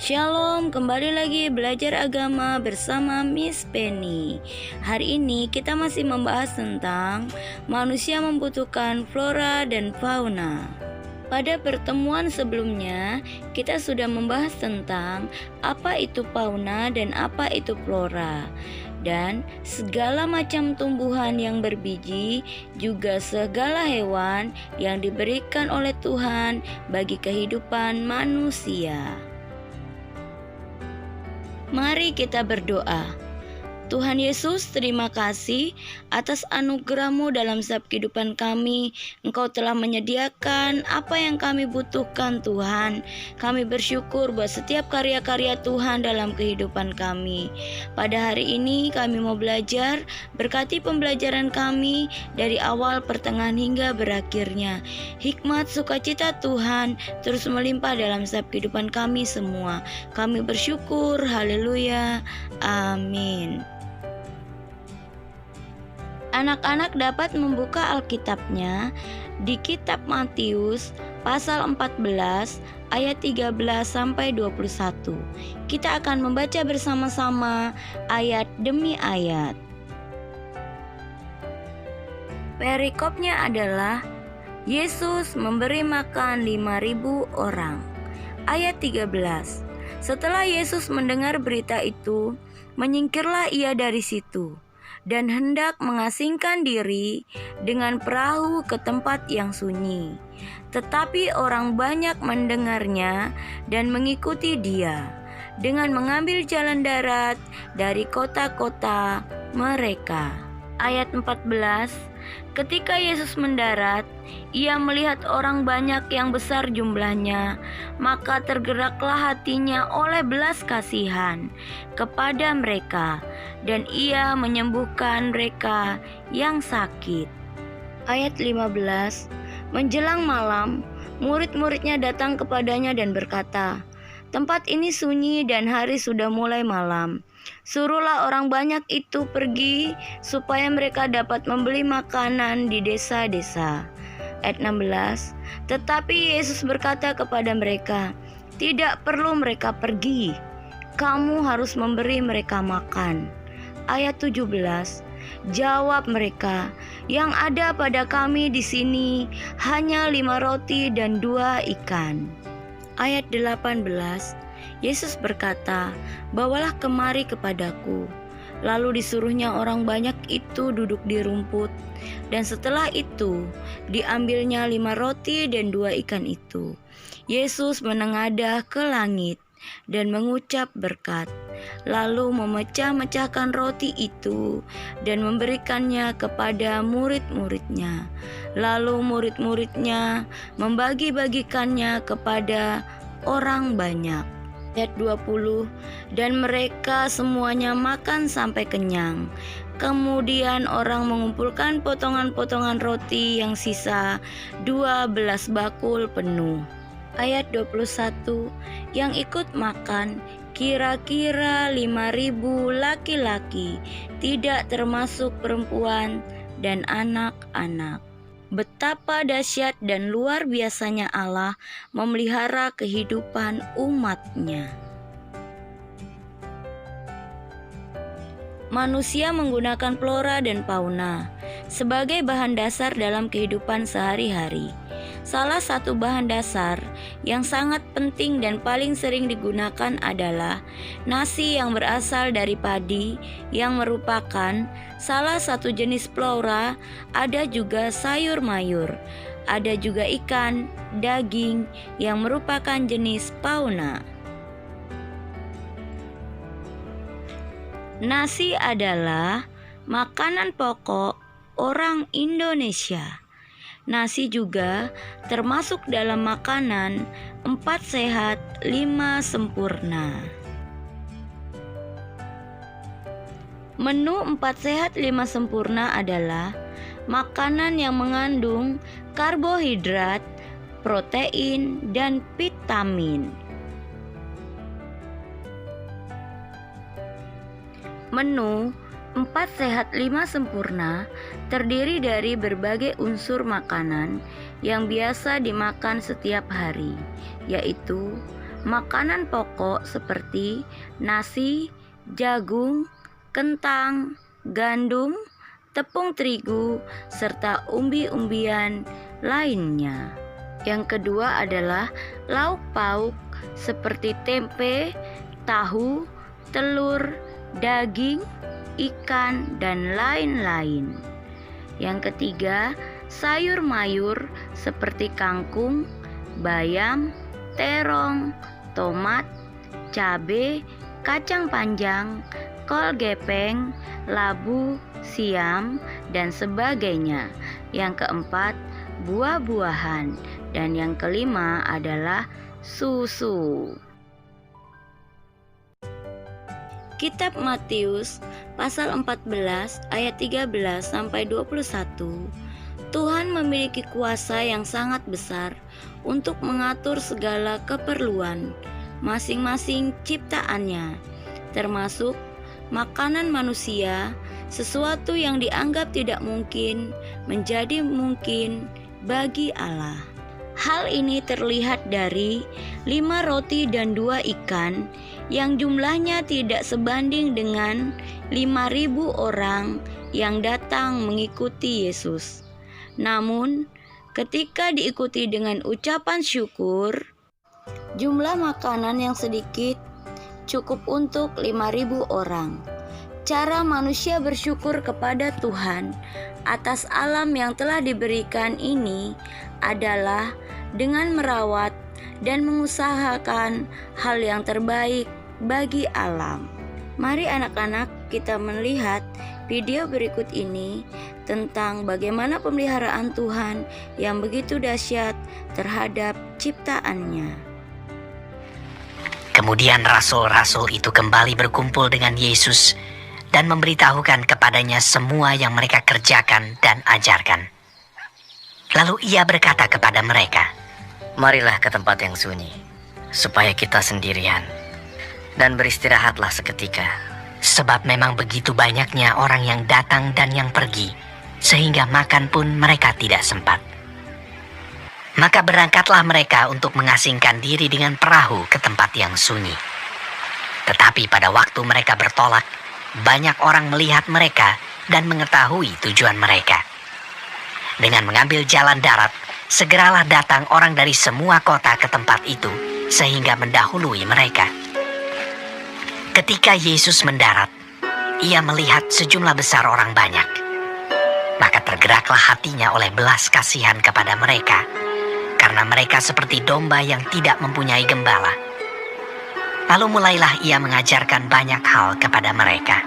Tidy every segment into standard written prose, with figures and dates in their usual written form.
Shalom, kembali lagi belajar agama bersama Miss Penny. Hari ini kita masih membahas tentang manusia membutuhkan flora dan fauna. Pada pertemuan sebelumnya, kita sudah membahas tentang apa itu fauna dan apa itu flora. Dan segala macam tumbuhan yang berbiji, juga segala hewan yang diberikan oleh Tuhan bagi kehidupan manusia. Mari kita berdoa. Tuhan Yesus, terima kasih atas anugerah-Mu dalam setiap kehidupan kami. Engkau telah menyediakan apa yang kami butuhkan, Tuhan. Kami bersyukur buat setiap karya-karya Tuhan dalam kehidupan kami. Pada hari ini kami mau belajar, berkati pembelajaran kami dari awal, pertengahan hingga berakhirnya. Hikmat sukacita Tuhan terus melimpah dalam setiap kehidupan kami semua. Kami bersyukur, haleluya, amin. Anak-anak dapat membuka Alkitabnya di kitab Matius pasal 14 ayat 13 sampai 21. Kita akan membaca bersama-sama ayat demi ayat. Perikopnya adalah Yesus memberi makan 5.000 orang. Ayat 13. Setelah Yesus mendengar berita itu, menyingkirlah ia dari situ dan hendak mengasingkan diri dengan perahu ke tempat yang sunyi. Tetapi orang banyak mendengarnya dan mengikuti dia dengan mengambil jalan darat dari kota-kota mereka. Ayat 14. Ketika Yesus mendarat, ia melihat orang banyak yang besar jumlahnya, maka tergeraklah hatinya oleh belas kasihan kepada mereka, dan ia menyembuhkan mereka yang sakit. Ayat 15. Menjelang malam, murid-muridnya datang kepadanya dan berkata, "Tempat ini sunyi dan hari sudah mulai malam. Suruhlah orang banyak itu pergi supaya mereka dapat membeli makanan di desa-desa." Ayat 16. Tetapi Yesus berkata kepada mereka, "Tidak perlu mereka pergi. Kamu harus memberi mereka makan." Ayat 17. Jawab mereka, "Yang ada pada kami di sini hanya 5 roti dan 2 ikan." Ayat 18. Yesus berkata, "Bawalah kemari kepadaku." Lalu disuruhnya orang banyak itu duduk di rumput, dan setelah itu diambilnya 5 roti dan 2 ikan itu. Yesus menengadah ke langit dan mengucap berkat, lalu memecah-mecahkan roti itu dan memberikannya kepada murid-muridnya. Lalu murid-muridnya membagi-bagikannya kepada orang banyak. Ayat 20. Dan mereka semuanya makan sampai kenyang. Kemudian orang mengumpulkan potongan-potongan roti yang sisa 12 bakul penuh. Ayat 21. Yang ikut makan kira-kira 5.000 laki-laki, tidak termasuk perempuan dan anak-anak. Betapa dahsyat dan luar biasanya Allah memelihara kehidupan umat-Nya. Manusia menggunakan flora dan fauna sebagai bahan dasar dalam kehidupan sehari-hari. Salah satu bahan dasar yang sangat penting dan paling sering digunakan adalah nasi yang berasal dari padi, yang merupakan salah satu jenis flora. Ada juga sayur mayur, ada juga ikan, daging yang merupakan jenis fauna. Nasi adalah makanan pokok orang Indonesia. Nasi juga termasuk dalam makanan 4 sehat 5 sempurna. Menu 4 sehat 5 sempurna adalah makanan yang mengandung karbohidrat, protein, dan vitamin. Menu 4 sehat 5 sempurna terdiri dari berbagai unsur makanan yang biasa dimakan setiap hari, yaitu makanan pokok seperti nasi, jagung, kentang, gandum, tepung terigu, serta umbi-umbian lainnya. Yang kedua adalah lauk pauk seperti tempe, tahu, telur, daging, ikan, dan lain-lain. Yang ketiga, sayur mayur seperti kangkung, bayam, terong, tomat, cabai, kacang panjang, kol gepeng, labu, siam, dan sebagainya. Yang keempat, buah-buahan. Dan yang kelima adalah susu. Kitab Matius pasal 14 ayat 13 sampai 21. Tuhan memiliki kuasa yang sangat besar untuk mengatur segala keperluan masing-masing ciptaannya, termasuk makanan manusia. Sesuatu yang dianggap tidak mungkin menjadi mungkin bagi Allah. Hal ini terlihat dari 5 roti dan 2 ikan yang jumlahnya tidak sebanding dengan 5.000 orang yang datang mengikuti Yesus. Namun, ketika diikuti dengan ucapan syukur, jumlah makanan yang sedikit cukup untuk 5.000 orang. Cara manusia bersyukur kepada Tuhan atas alam yang telah diberikan ini adalah dengan merawat dan mengusahakan hal yang terbaik bagi alam. Mari anak-anak kita melihat video berikut ini tentang bagaimana pemeliharaan Tuhan yang begitu dahsyat terhadap ciptaannya. Kemudian rasul-rasul itu kembali berkumpul dengan Yesus dan memberitahukan kepadanya semua yang mereka kerjakan dan ajarkan. Lalu ia berkata kepada mereka, "Marilah ke tempat yang sunyi, supaya kita sendirian, dan beristirahatlah seketika. Sebab memang begitu banyaknya orang yang datang dan yang pergi, sehingga makan pun mereka tidak sempat. Maka berangkatlah mereka untuk mengasingkan diri dengan perahu ke tempat yang sunyi. Tetapi pada waktu mereka bertolak, banyak orang melihat mereka dan mengetahui tujuan mereka. Dengan mengambil jalan darat, segeralah datang orang dari semua kota ke tempat itu, sehingga mendahului mereka. Ketika Yesus mendarat, ia melihat sejumlah besar orang banyak. Maka tergeraklah hatinya oleh belas kasihan kepada mereka, karena mereka seperti domba yang tidak mempunyai gembala. Lalu mulailah ia mengajarkan banyak hal kepada mereka.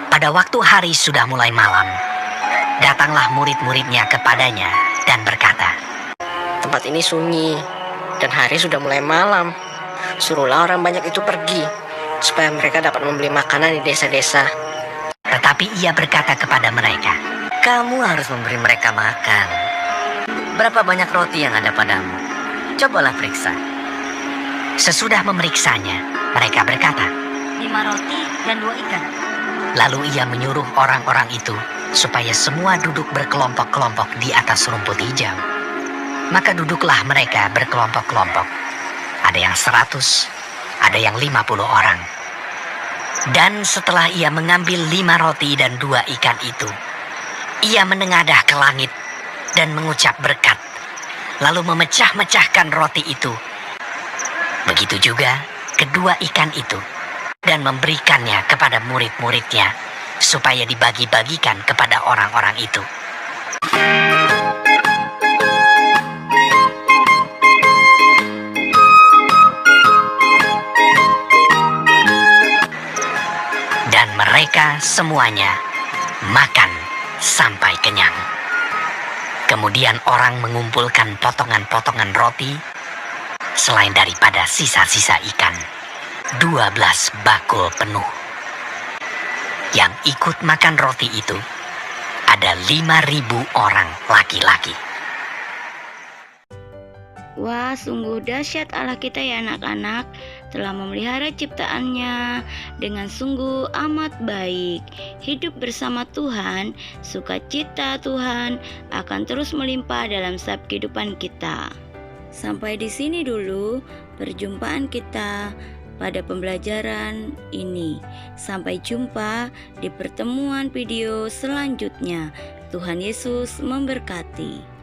Pada waktu hari sudah mulai malam, datanglah murid-muridnya kepadanya dan berkata, Tempat ini sunyi, dan hari sudah mulai malam. Suruhlah orang banyak itu pergi, supaya mereka dapat membeli makanan di desa-desa. Tetapi ia berkata kepada mereka, Kamu harus memberi mereka makan. Berapa banyak roti yang ada padamu? Cobalah periksa. Sesudah memeriksanya, mereka berkata, 5 roti dan 2 ikan. Lalu ia menyuruh orang-orang itu supaya semua duduk berkelompok-kelompok di atas rumput hijau. Maka duduklah mereka berkelompok-kelompok. Ada yang 100, ada yang 50 orang. Dan setelah ia mengambil 5 roti dan 2 ikan itu, ia menengadah ke langit dan mengucap berkat, lalu memecah-mecahkan roti itu. Begitu juga kedua ikan itu, dan memberikannya kepada murid-muridnya, supaya dibagi-bagikan kepada orang-orang itu. Dan mereka semuanya makan sampai kenyang. Kemudian orang mengumpulkan potongan-potongan roti, selain daripada sisa-sisa ikan, 12 bakul penuh. Yang ikut makan roti itu ada 5.000 orang laki-laki. Wah, sungguh dahsyat Allah kita ya anak-anak, telah memelihara ciptaannya dengan sungguh amat baik. Hidup bersama Tuhan, sukacita Tuhan akan terus melimpah dalam setiap kehidupan kita. Sampai di sini dulu perjumpaan kita pada pembelajaran ini. Sampai jumpa di pertemuan video selanjutnya. Tuhan Yesus memberkati.